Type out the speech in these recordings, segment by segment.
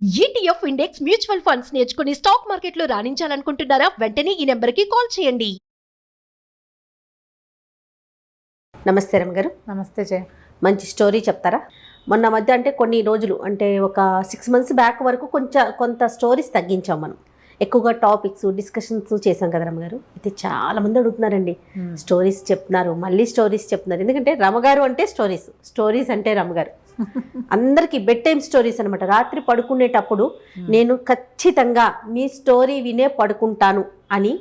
ETF index mutual funds నేర్చుకుని stock మార్కెట్లో రాణించాలనుకుంటున్నారా? వెంటనే ఈ నెంబర్కి కాల్ చేయండి. నమస్తే రమ్మ గారు. నమస్తే జయ. మంచి స్టోరీ చెప్తారా? మొన్న మధ్య అంటే కొన్ని రోజులు అంటే ఒక 6 months బ్యాక్ వరకు కొంత స్టోరీస్ తగ్గించాం మనం. ఎక్కువగా టాపిక్స్ డిస్కషన్స్ చేశాం కదా రమ్మగారు. అయితే చాలా మంది అడుగుతున్నారండి, స్టోరీస్ చెప్తున్నారు, మళ్ళీ స్టోరీస్ చెప్తున్నారు. ఎందుకంటే రమ్మగారు అంటే స్టోరీస్ అంటే రమ్మగారు అందరికీ బెడ్ టైమ్ స్టోరీస్ అనమాట. రాత్రి పడుకునేటప్పుడు నేను ఖచ్చితంగా మీ స్టోరీ వినే పడుకుంటాను అని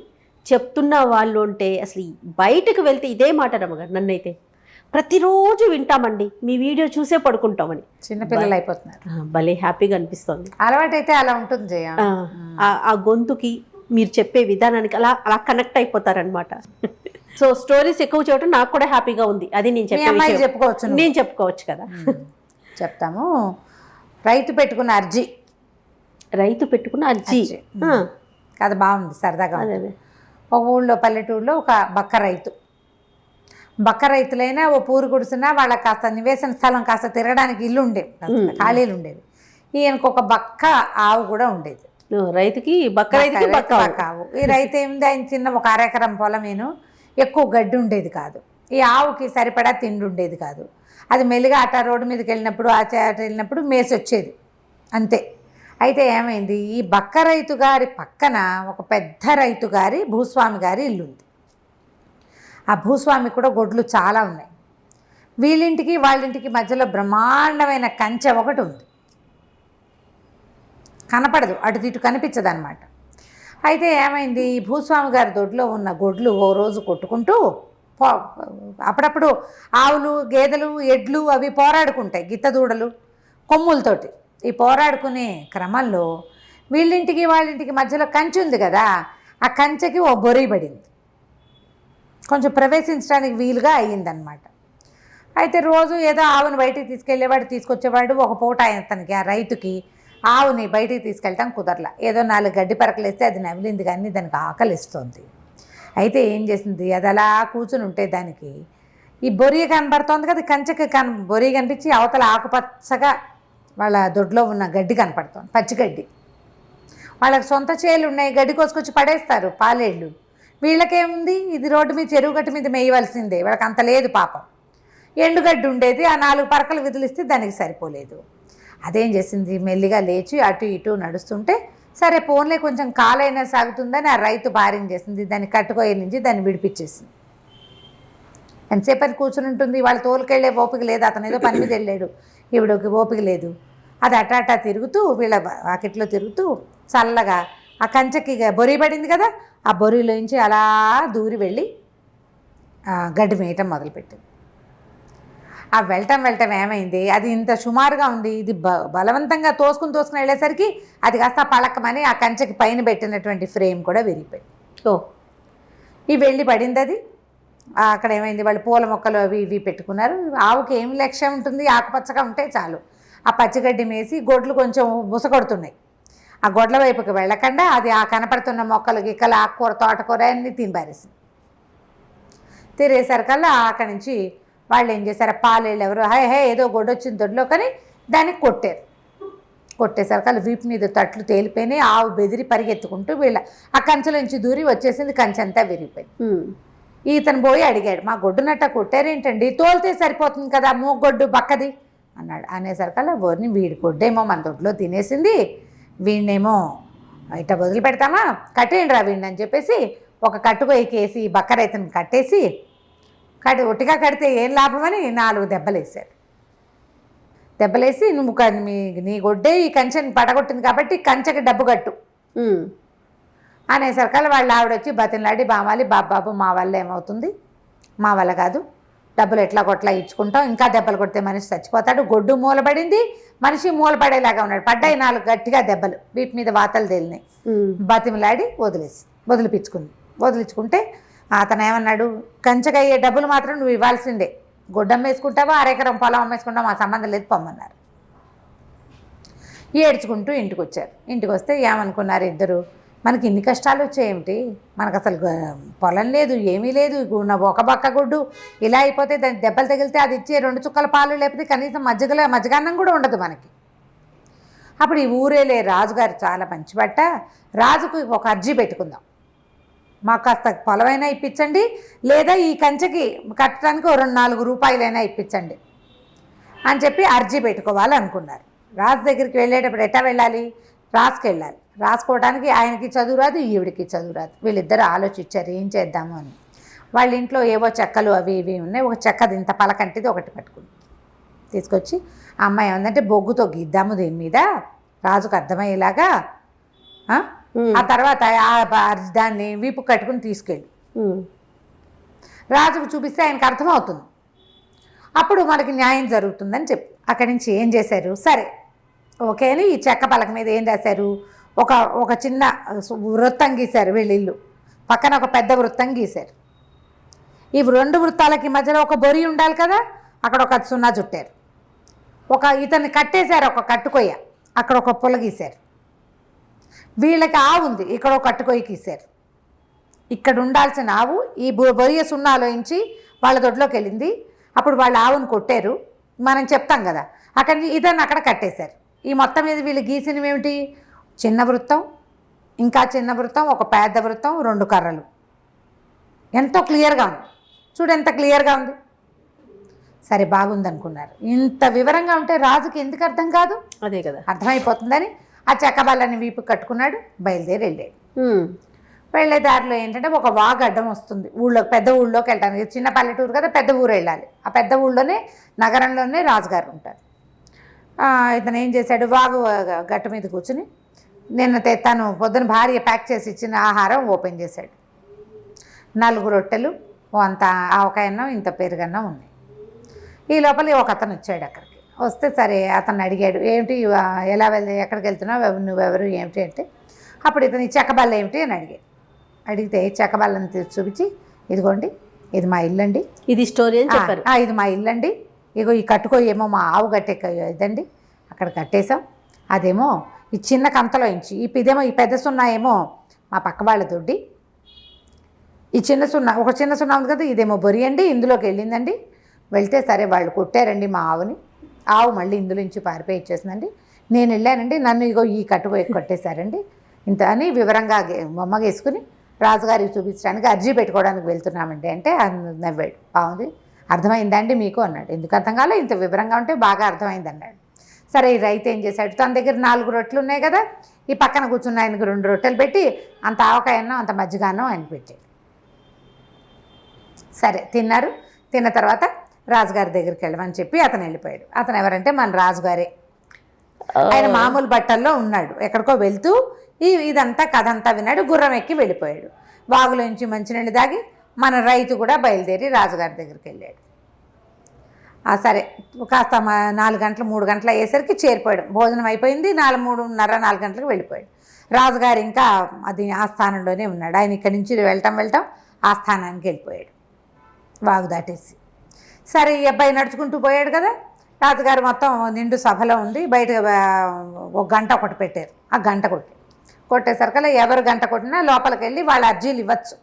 చెప్తున్న వాళ్ళు ఉంటే అసలు బయటకు వెళ్తే ఇదే మాట రమ్మగారు. నన్నైతే ప్రతిరోజు వింటామండి, మీ వీడియో చూసే పడుకుంటామని. చిన్నపిల్లలు అయిపోతున్నారు. భలే హ్యాపీగా అనిపిస్తుంది. అలవాటైతే అలా ఉంటుంది జయ. ఆ గొంతుకి మీరు చెప్పే విధానానికి అలా అలా కనెక్ట్ అయిపోతారనమాట. సో స్టోరీస్ ఎక్కువ చెప్పడం నాకు కూడా హ్యాపీగా ఉంది. అది నేను చెప్పుకోవచ్చు, నేను చెప్పుకోవచ్చు కదా. చెప్తాము. రైతు పెట్టుకున్న అర్జీ కథ బాగుంది, సరదాగా. అదే ఒక ఊళ్ళో పల్లెటూరులో ఒక బక్క రైతులైనా ఓ పూరు గుడిసినా వాళ్ళకి కాస్త నివేశన స్థలం, కాస్త తిరగడానికి ఇల్లు ఉండేవి, ఖాళీలు ఉండేవి. ఈయనకు ఒక బక్క ఆవు కూడా ఉండేది. రైతుకి బక్క ఆవు. ఈ రైతు ఏమింది, ఆయన చిన్న ఒక అరెకరం పొలమేను, ఎక్కువ గడ్డి ఉండేది కాదు. ఈ ఆవుకి సరిపడా తిండి ఉండేది కాదు. అది మెల్లిగా అట రోడ్డు మీదకి వెళ్ళినప్పుడు అట వెళ్ళినప్పుడు మేసి వచ్చేది అంతే. అయితే ఏమైంది, ఈ బక్క రైతు గారి పక్కన ఒక పెద్ద రైతు గారి భూస్వామి గారి ఇల్లు ఉంది. ఆ భూస్వామి కూడా గొడ్లు చాలా ఉన్నాయి. వీళ్ళింటికి వాళ్ళింటికి మధ్యలో బ్రహ్మాండమైన కంచె ఒకటి ఉంది, కనపడదు, అటు ఇటు కనిపించదు అనమాట. అయితే ఏమైంది, ఈ భూస్వామి గారి దొడ్లో ఉన్న గొడ్లు ఓ రోజు కొట్టుకుంటూ అప్పుడప్పుడు ఆవులు గేదెలు ఎడ్లు అవి పోరాడుకుంటాయి, గిత్తదూడలు కొమ్ములతోటి. ఈ పోరాడుకునే క్రమంలో వీళ్ళింటికి వాళ్ళింటికి మధ్యలో కంచె ఉంది కదా, ఆ కంచెకి ఓ బొరి పడింది, కొంచెం ప్రవేశించడానికి వీలుగా అయ్యిందనమాట. అయితే రోజు ఏదో ఆవుని బయటికి తీసుకెళ్ళేవాడు, తీసుకొచ్చేవాడు. ఒక పూట తనకి ఆ రైతుకి ఆవుని బయటికి తీసుకెళ్ళటం కుదరలా. ఏదో 4 గడ్డి పరకలు వేస్తే అది నవిలింది, కానీ దానికి ఆకలిస్తుంది. అయితే ఏం చేసింది, అది అలా కూర్చుని ఉంటే దానికి ఈ బొరియ కనపడుతోంది కదా, కంచెకి బొరియ కనిపించి అవతల ఆకుపచ్చగా వాళ్ళ దొడ్లో ఉన్న గడ్డి కనపడుతోంది, పచ్చిగడ్డి. వాళ్ళకి సొంత చేలు ఉన్నాయి, గడ్డి కోసుకొచ్చి పడేస్తారు పాలేళ్ళు. వీళ్ళకేముంది, ఇది రోడ్డు మీద చెరువు గట్టు మీద మేయవలసిందే, వాళ్ళకి అంత లేదు పాపం. ఎండుగడ్డి ఉండేది, ఆ 4 పరకలు విదిలిస్తే దానికి సరిపోలేదు. అదేం చేసింది, మెల్లిగా లేచి అటు ఇటు నడుస్తుంటే సరే పోన్లే కొంచెం కాలైనా సాగుతుందని ఆ రైతు భార్యం చేసింది, దాన్ని కట్టుకోయే నుంచి దాన్ని విడిపించేసింది. ఎంతసేపు అని కూర్చుని ఉంటుంది, వాళ్ళు తోలుకెళ్ళే ఓపిక లేదు, అతను ఏదో పని మీద వెళ్ళాడు, ఈవిడకి ఓపిక లేదు. అది అటాటా తిరుగుతూ వీళ్ళ వాకిట్లో తిరుగుతూ చల్లగా ఆ కంచెకి బొరి పడింది కదా, ఆ బొరిలోంచి అలా దూరి వెళ్ళి గడ్డి మేయటం మొదలుపెట్టింది. ఆ వెళ్ళటం ఏమైంది, అది ఇంత సుమారుగా ఉంది, ఇది బలవంతంగా తోసుకుని వెళ్ళేసరికి అది కాస్త పలకమని ఆ కంచెకి పైన పెట్టినటువంటి ఫ్రేమ్ కూడా విరిగిపోయింది. ఈ వెళ్ళి పడింది అది. అక్కడ ఏమైంది, వాళ్ళు పూల మొక్కలు అవి ఇవి పెట్టుకున్నారు. ఆవుకి ఏం లక్ష్యం ఉంటుంది, ఆకుపచ్చగా ఉంటే చాలు. ఆ పచ్చిగడ్డి మేసి గొడ్లు కొంచెం బుసకొడుతున్నాయి, ఆ గొడ్ల వైపుకి వెళ్ళకుండా అది ఆ కనపడుతున్న మొక్కలు గిక్కలు ఆకుకూర తోటకూర అన్నీ తినిపారేసింది. తిరిగేసరికల్లా అక్కడి నుంచి వాళ్ళు ఏం చేశారు, పాలేళ్ళు ఎవరు ఏదో గొడ్డు వచ్చింది దొడ్లో కానీ దాన్ని కొట్టేసరికల్లా వీపు మీద తట్లు తేలిపోయినాయి. ఆవు బెదిరి పరిగెత్తుకుంటూ వీళ్ళ ఆ కంచెలోంచి దూరి వచ్చేసింది, కంచె అంతా విరిగిపోయింది. ఈతను పోయి అడిగాడు, మా గొడ్డునట్ట కొట్టారేంటండి, తోలితే సరిపోతుంది కదా, మూగొడ్డు బక్కది అన్నాడు. అనేసరికల్లా వీడి గొడ్డేమో మన దొడ్లో తినేసింది, వీడినేమో ఇట్లా వదిలి పెడతామా, కట్టేయండి రా వీడిని అని చెప్పేసి ఒక కట్టుకోకేసి బక్క రైతుని కట్టేసి ఒట్టిగా కడితే ఏం లాభమని 4 దెబ్బలేసాడు. దెబ్బలేసి నువ్వు నీ గొడ్డే ఈ కంచెని పడగొట్టింది కాబట్టి కంచెకి డబ్బు కట్టు అనేసరికల్లా వాళ్ళు ఆవిడ వచ్చి బతిలాడి బామాలి, బాబాబు మా వల్ల ఏమవుతుంది, మా వల్ల కాదు, డబ్బులు ఎట్లా కొట్లా ఇచ్చుకుంటాం, ఇంకా దెబ్బలు కొడితే మనిషి చచ్చిపోతాడు, గొడ్డు మూలపడింది, మనిషి మూలపడేలాగా ఉన్నాడు, పడ్డాయి 4 గట్టిగా దెబ్బలు, వీటి మీద వాతలు తేలినాయి. బతిమలాడి వదిలించుకుంటే అతను ఏమన్నాడు, కంచెకయ్యే డబ్బులు మాత్రం నువ్వు ఇవ్వాల్సిందే, గొడ్డం వేసుకుంటావా 1 ఎకరం పొలం అమ్మేసుకుంటావా మా సంబంధం లేదు పొమ్మన్నారు. ఏడ్చుకుంటూ ఇంటికి వచ్చారు. ఇంటికి వస్తే ఏమనుకున్నారు ఇద్దరు, మనకి ఇన్ని కష్టాలు వచ్చాయేమిటి, మనకు అసలు పొలం లేదు, ఏమీ లేదు, ఒక బక్క గుడ్డు ఇలా అయిపోతే దానికి దెబ్బలు తగిలితే అది ఇచ్చే 2 చుక్కల పాలు లేకపోతే కనీసం మజ్జిగన్నం కూడా ఉండదు మనకి. అప్పుడు ఈ ఊరేలే రాజుగారు చాలా మంచిబట్ట, రాజుకు ఒక అర్జీ పెట్టుకుందాం, మాకు కాస్త పొలమైనా ఇప్పించండి, లేదా ఈ కంచెకి కట్టడానికి 2-4 రూపాయలైనా ఇప్పించండి అని చెప్పి అర్జీ పెట్టుకోవాలనుకున్నారు. రాజు దగ్గరికి వెళ్ళేటప్పుడు ఎట్టా వెళ్ళాలి? రాసుకు వెళ్ళాలి. రాసుకోవడానికి ఆయనకి చదువు రాదు, ఈవిడికి చదువు రాదు. వీళ్ళిద్దరూ ఆలోచించారు ఏం చేద్దాము అని. వాళ్ళ ఇంట్లో ఏవో చెక్కలు అవి ఇవి ఉన్నాయి. ఒక చెక్కది ఇంత పలకంటిది ఒకటి పట్టుకుంది, తీసుకొచ్చి ఆ అమ్మాయి ఏమందంటే బొగ్గుతో గీద్దాము దీని మీద రాజుకు అర్థమయ్యేలాగా, ఆ తర్వాత దాన్ని వీపు కట్టుకుని తీసుకెళ్ళి రాజుకు చూపిస్తే ఆయనకు అర్థమవుతుంది, అప్పుడు మనకి న్యాయం జరుగుతుందని చెప్పి అక్కడి నుంచి ఏం చేశారు, సరే ఓకే అని ఈ చెక్క పలక మీద ఏం రాశారు, ఒక చిన్న వృత్తం గీశారు. వీళ్ళిల్లు పక్కన ఒక పెద్ద వృత్తం గీశారు. ఈ 2 వృత్తాలకి మధ్యలో ఒక బొరి ఉండాలి కదా, అక్కడ ఒక సున్నా చుట్టారు. ఇతన్ని కట్టేశారు, ఒక కట్టుకొయ్య, అక్కడ ఒక పుల్ల గీశారు. వీళ్ళకి ఆవు ఉంది, ఇక్కడ ఒక కట్టుకొయ్య గీశారు. ఇక్కడ ఉండాల్సిన ఆవు ఈ బొరియ సున్నాలోంచి వాళ్ళ దొడ్లోకి వెళ్ళింది. అప్పుడు వాళ్ళ ఆవును కొట్టారు, మనం చెప్తాం కదా, అక్కడి ఇతన్ని అక్కడ కట్టేశారు. ఈ మొత్తం మీద వీళ్ళు గీసినవి ఏమిటి, చిన్న వృత్తం, ఇంకా చిన్న వృత్తం, ఒక పెద్ద వృత్తం, 2 కర్రలు. ఎంతో క్లియర్గా ఉంది, చూడు ఎంత క్లియర్గా ఉంది. సరే బాగుందనుకున్నారు. ఇంత వివరంగా ఉంటే రాజుకి ఎందుకు అర్థం కాదు? అదే కదా, అర్థమైపోతుందని ఆ చెక్క బల్లని వీపు కట్టుకున్నాడు, బయలుదేరి వెళ్ళాడు. వెళ్ళే దారిలో ఏంటంటే ఒక వాగు అడ్డం వస్తుంది ఊళ్ళో, పెద్ద ఊళ్ళోకి వెళ్ళడానికి. చిన్న పల్లెటూరు కదా, పెద్ద ఊరు వెళ్ళాలి. ఆ పెద్ద ఊళ్ళోనే నగరంలోనే రాజుగారు ఉంటారు. ఇతను ఏం చేశాడు, వాగు గట్టు మీద కూర్చుని తను పొద్దున భార్య ప్యాక్ చేసి ఇచ్చిన ఆహారం ఓపెన్ చేశాడు. 4 రొట్టెలు, అంత ఆవకాయన్నం, ఇంత పెరుగన్నం ఉన్నాయి. ఈ లోపల ఒక అతను వచ్చాడు అక్కడికి. వస్తే సరే అతను అడిగాడు, ఏమిటి ఎలా ఎక్కడికి వెళ్తున్నావు, నువ్వెవరు ఏమిటి అంటే, అప్పుడు ఇతను ఈ చెక్కబల్ల ఏమిటి అని అడిగితే చెక్కబల్లని చూపించి, ఇదిగోండి ఇది మా ఇల్లండి, ఇది స్టోరీ అని చెప్పారు. ఇది మా ఇల్లండి, ఇగో ఈ కట్టుకోయేమో మా ఆవు కట్టే ఇదండి, అక్కడ కట్టేసాం. అదేమో ఈ చిన్న కంతలో ఇంచి, ఇదేమో ఈ పెద్ద సున్నా ఏమో మా పక్క వాళ్ళ దొడ్డి, ఈ చిన్న సున్నా ఒక చిన్న సున్నా ఉంది కదా, ఇదేమో బొరి అండి, ఇందులోకి వెళ్ళిందండి. వెళ్తే సరే వాళ్ళు కొట్టారండి మా ఆవుని, ఆవు మళ్ళీ ఇందులో నుంచి పారిపోయి ఇచ్చేసిందండి. నేను వెళ్ళానండి, నన్ను ఇగో ఈ కట్టుకోయి కొట్టేశారండి, ఇంత అని వివరంగా బొమ్మగేసుకుని రాజుగారికి చూపించడానికి అర్జీ పెట్టుకోవడానికి వెళ్తున్నామండి అంటే నవ్వాడు. బాగుంది, అర్థమైందండి మీకు అన్నాడు. ఎందుకు అర్థం కాలే, ఇంత వివరంగా ఉంటే బాగా అర్థమైంది అన్నాడు. సరే ఈ రైతు ఏం చేశాడు, తన దగ్గర 4 రొట్టెలు ఉన్నాయి కదా, ఈ పక్కన కూర్చున్న ఆయనకు 2 రొట్టెలు పెట్టి అంత ఆవకాయన్నో అంత మజ్జిగానో ఆయన పెట్టాడు. సరే తిన్నారు. తిన్న తర్వాత రాజుగారి దగ్గరికి వెళ్ళమని చెప్పి అతను వెళ్ళిపోయాడు. అతను ఎవరంటే మన రాజుగారే. ఆయన మామూలు బట్టల్లో ఉన్నాడు, ఎక్కడికో వెళ్తూ ఇదంతా కథ అంతా విన్నాడు. గుర్రం ఎక్కి వెళ్ళిపోయాడు. వాగులోంచి మంచినీళ్ళు దాగి మన రైతు కూడా బయలుదేరి రాజుగారి దగ్గరికి వెళ్ళాడు. సరే కాస్త 4 గంటలు 3 గంటలు అయ్యేసరికి చేరిపోయాడు. భోజనం అయిపోయింది, 3:30-4 గంటలకు వెళ్ళిపోయాడు. రాజుగారు ఇంకా ఆ స్థానంలోనే ఉన్నాడు. ఆయన ఇక్కడి నుంచి వెళ్ళటం ఆ స్థానానికి వెళ్ళిపోయాడు, వాగు దాటేసి. సరే ఈ అబ్బాయి నడుచుకుంటూ పోయాడు కదా, రాజుగారు మొత్తం నిండు సభలో ఉంది. బయట 1 గంట ఒకటి పెట్టారు. ఆ గంట కొట్టేసరికల్లా ఎవరు గంట కొట్టినా లోపలికి వెళ్ళి వాళ్ళ అర్జీలు ఇవ్వచ్చు.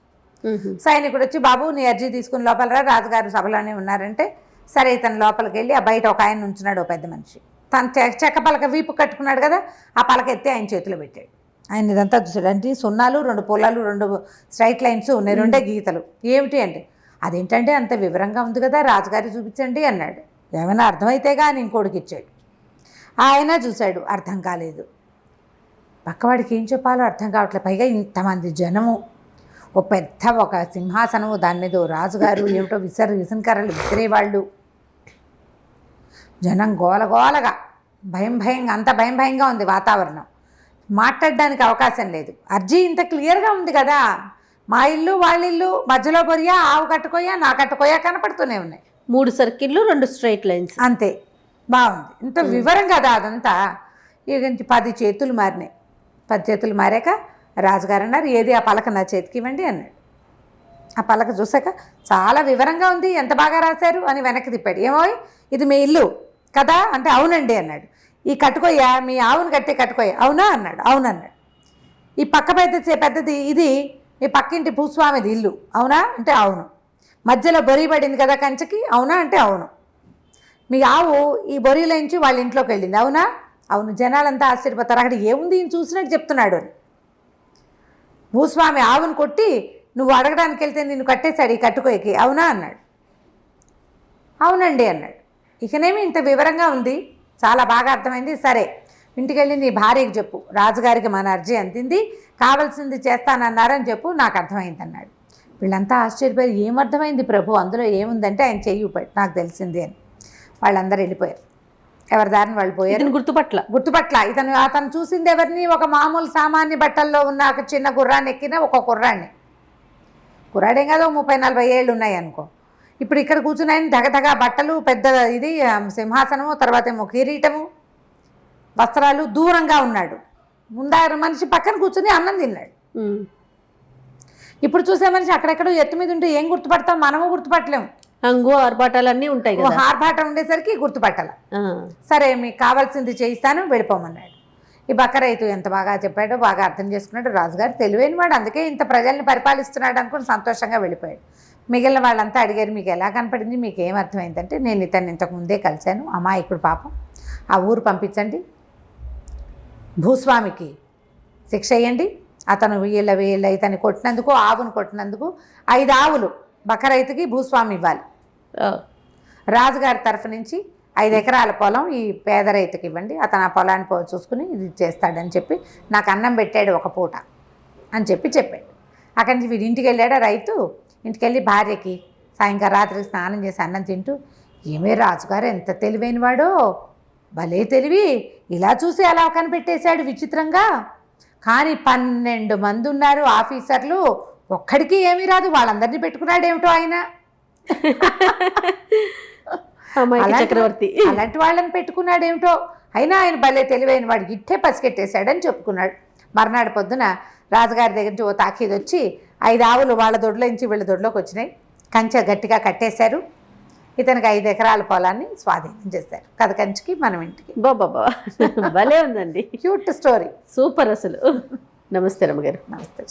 సైనికుడు వచ్చి, బాబు నీ అర్జీ తీసుకుని లోపల రా, రాజుగారు సభలోనే ఉన్నారంటే సరే ఇతను లోపలికి వెళ్ళి ఆ బయట ఒక ఆయన ఉంచున్నాడు, ఓ పెద్ద మనిషి. తను చెక్క పలక వీపు కట్టుకున్నాడు కదా, ఆ పలక ఎత్తి ఆయన చేతిలో పెట్టాడు. ఆయన ఇదంతా చూసాడు. అంటే సున్నాలు, 2 పొలాలు, 2 స్ట్రైట్ లైన్స్ ఉన్నాయి, 2 గీతలు. ఏమిటి అంటే, అదేంటంటే అంత వివరంగా ఉంది కదా, రాజుగారి చూపించండి అన్నాడు. ఏమైనా అర్థమైతేగా అని ఇంకోటికి ఇచ్చాడు. ఆయన చూశాడు, అర్థం కాలేదు. పక్కవాడికి ఏం చెప్పాలో అర్థం కావట్లేదు. పైగా ఇంతమంది జనము, ఒక సింహాసనము, దాని మీద రాజుగారు, ఏమిటో విసనకర్రలు విసిరేవాళ్ళు, జనం గోలగోలగా, భయంగా, అంత భయంగా ఉంది వాతావరణం. మాట్లాడడానికి అవకాశం లేదు. అర్జీ ఇంత క్లియర్గా ఉంది కదా, మా ఇల్లు వాళ్ళ ఇల్లు మధ్యలో బొరియా, ఆవు కట్టుకోయా, నా కట్టుకోయా కనపడుతూనే ఉన్నాయి. 3 సర్కిళ్ళు, 2 స్ట్రైట్ లైన్స్, అంతే. బాగుంది, ఇంత వివరం కదా అదంతా. ఇక 10 చేతులు మారినాయి. 10 చేతులు మారాక రాజుగారు అన్నారు, ఏది ఆ పలక నా చేతికి ఇవ్వండి అన్నాడు. ఆ పలక చూసాక చాలా వివరంగా ఉంది, ఎంత బాగా రాశారు అని వెనక్కి తిప్పాడు. ఏమో ఇది మీ ఇల్లు కదా అంటే అవునండి అన్నాడు. ఈ కట్టుకోయ మీ ఆవును కట్టే కట్టుకోయ అవునా అన్నాడు. అవునన్నాడు. ఈ పక్క పెద్దది ఇది మీ పక్కింటి భూస్వామిది ఇల్లు అవునా అంటే అవును. మధ్యలో బొరి పడింది కదా కంచెకి, అవునా అంటే అవును. మీ ఆవు ఈ బొరిలోంచి వాళ్ళ ఇంట్లోకి వెళ్ళింది అవునా, అవును, జనాలంతా ఆశ్చర్యపోతారు, అక్కడ ఏముంది ఈయన చూసినట్టు చెప్తున్నాడు అని. భూస్వామి ఆవును కొట్టి నువ్వు అడగడానికి వెళ్తే నిన్ను కట్టేశాడు ఈ కట్టుకోకి, అవునా అన్నాడు. అవునండి అన్నాడు. ఇకనేమి ఇంత వివరంగా ఉంది, చాలా బాగా అర్థమైంది, సరే ఇంటికి వెళ్ళి నీ భార్యకి చెప్పు, రాజుగారికి మన అర్జీ అందింది, కావాల్సింది చేస్తానన్నారని చెప్పు, నాకు అర్థమైంది అన్నాడు. వీళ్ళంతా ఆశ్చర్యపోయారు, ఏమర్థమైంది ప్రభు, అందులో ఏముందంటే ఆయన చెయ్యి ఊపాడు, నాకు తెలిసింది అని. వాళ్ళందరూ వెళ్ళిపోయారు, ఎవరి దారిని వాళ్ళు పోయారు. ఇతను గుర్తుపట్ల అతను చూసింది ఎవరిని, ఒక మామూలు సామాన్య బట్టల్లో ఉన్న ఒక చిన్న గుర్రాన్ని ఎక్కిన ఒక కుర్రాడేం కాదు, 30-40 ఏళ్ళు ఉన్నాయి అనుకో. ఇప్పుడు ఇక్కడ కూర్చున్నాయని దగదగా బట్టలు, పెద్ద ఇది సింహాసనము, తర్వాత ఏమో కిరీటము, వస్త్రాలు, దూరంగా ఉన్నాడు. ముందారు మనిషి పక్కన కూర్చుని అన్నం తిన్నాడు. ఇప్పుడు చూసే మనిషి అక్కడెక్కడో ఎత్తు మీద ఉంటే ఏం గుర్తుపడతాం, మనము గుర్తుపట్టలేము. హంగు ఆర్భాటాలన్నీ ఉంటాయి కదా, ఆర్భాటం ఉండేసరికి గుర్తుపట్టాల. సరే మీకు కావాల్సింది చేయిస్తాను, వెళ్ళిపోమన్నాడు. ఈ బక్క రైతు ఎంత బాగా చెప్పాడో, బాగా అర్థం చేసుకున్నాడు. రాజుగారు తెలివైన వాడు, అందుకే ఇంత ప్రజల్ని పరిపాలిస్తున్నాడు అనుకుని సంతోషంగా వెళ్ళిపోయాడు. మిగిలిన వాళ్ళంతా అడిగారు, మీకు ఎలా కనపడింది, మీకు ఏం అర్థమైందంటే, నేను ఇతన్ని ఇంతకు ముందే కలిశాను, అమాయకుడు పాపం, ఆ ఊరు పంపించండి, భూస్వామికి శిక్ష వేయండి, అతను వీళ్ళ ఇతన్ని కొట్టినందుకు, ఆవును కొట్టినందుకు 5 ఆవులు బక్క రైతుకి భూస్వామి ఇవ్వాలి. రాజుగారి తరఫు నుంచి 5 ఎకరాల పొలం ఈ పేద రైతుకి ఇవ్వండి, అతను ఆ పొలాన్ని చూసుకుని ఇది చేస్తాడని చెప్పి నాకు అన్నం పెట్టాడు ఒక పూట అని చెప్పాడు. అక్కడి నుంచి వీడి ఇంటికి వెళ్ళాడు రైతు. ఇంటికి వెళ్ళి భార్యకి సాయంకాలం రాత్రికి స్నానం చేసి అన్నం తింటూ, ఏమే రాజుగారు ఎంత తెలివైన వాడో, భలే తెలివి, ఇలా చూసి అలా కనిపెట్టేశాడు విచిత్రంగా, కానీ 12 మంది ఉన్నారు ఆఫీసర్లు, ఒక్కడికి ఏమీ రాదు, వాళ్ళందరినీ పెట్టుకున్నాడు ఏమిటో ఆయన. చక్రవర్తి అలాంటి వాళ్ళని పెట్టుకున్నాడు ఏమిటో, అయినా ఆయన భలే తెలివైన వాడు, ఇట్టే పసికెట్టేశాడని చెప్పుకున్నాడు. మర్నాడు పొద్దున రాజుగారి దగ్గర నుంచి ఓ తాకీదు వచ్చి 5 ఆవులు వాళ్ళ దొడ్లో నుంచి వీళ్ళ దొడ్లోకి వచ్చినాయి, కంచె గట్టిగా కట్టేశారు, ఇతనికి 5 ఎకరాల పొలాన్ని స్వాధీనం చేశారు. కథ కంచికి మనం ఇంటికి. బాబా భలే ఉందండి, క్యూట్ స్టోరీ, సూపర్ అసలు. నమస్తే రమ్మగారు. నమస్తే.